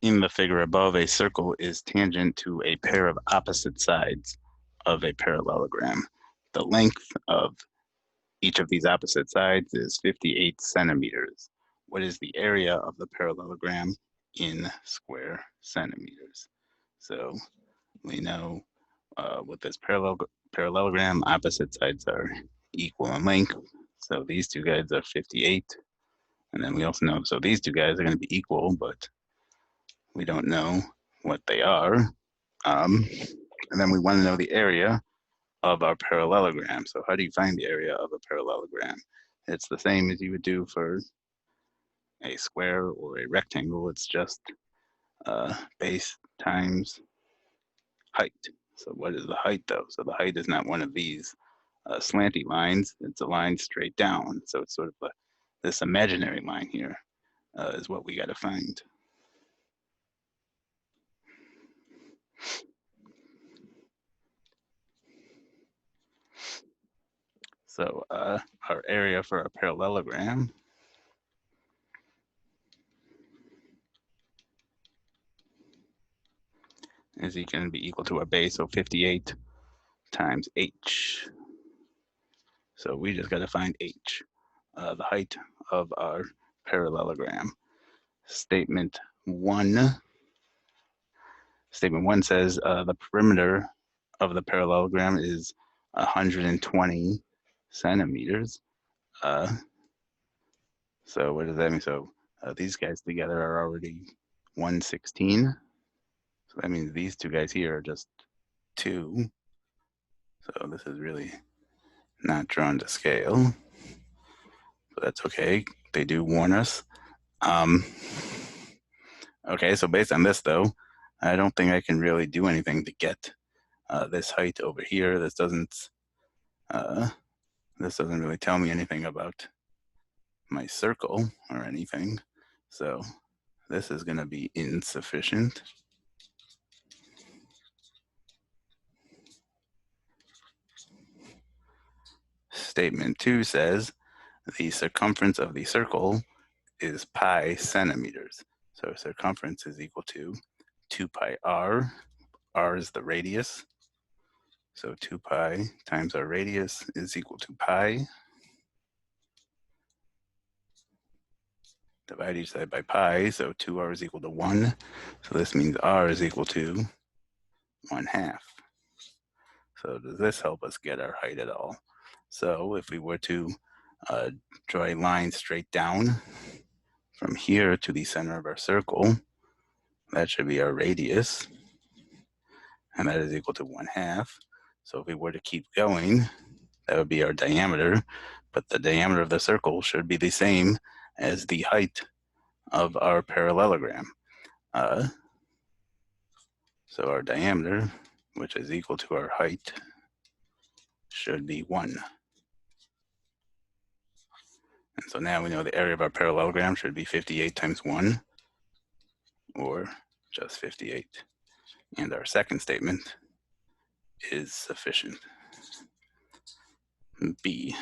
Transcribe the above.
In the figure above, a circle is tangent to a pair of opposite sides of a parallelogram. The length of each of these opposite sides is 58 centimeters. What is the area of the parallelogram in square centimeters? So we know with this parallelogram, opposite sides are equal in length. So these two guys are 58. And then we also know, so these two guys are going to be equal, but we don't know what they are. And then we want to know the area of our parallelogram. So how do you find the area of a parallelogram? It's the same as you would do for a square or a rectangle. It's just base times height. So what is the height though? So the height is not one of these slanty lines. It's a line straight down. So it's sort of this imaginary line here is what we got to find. So our area for a parallelogram is going to be equal to our base, so 58 times h. So we just got to find h, the height of our parallelogram. Statement one says the perimeter of the parallelogram is 120 centimeters. So what does that mean? So these guys together are already 116. So that means these two guys here are just 2. So this is really not drawn to scale. But that's okay. They do warn us. Okay, so based on this though, I don't think I can really do anything to get this height over here. This doesn't really tell me anything about my circle or anything. So this is going to be insufficient. Statement 2 says the circumference of the circle is pi centimeters. So circumference is equal to 2 pi r. R is the radius. So 2 pi times our radius is equal to pi. Divide each side by pi, so 2r is equal to 1. So this means r is equal to 1/2. So does this help us get our height at all? So if we were to draw a line straight down from here to the center of our circle, that should be our radius, and that is equal to 1/2. So if we were to keep going, that would be our diameter, but the diameter of the circle should be the same as the height of our parallelogram. So our diameter, which is equal to our height, should be 1. And so now we know the area of our parallelogram should be 58 times 1, or just 58. And our second statement is sufficient. B.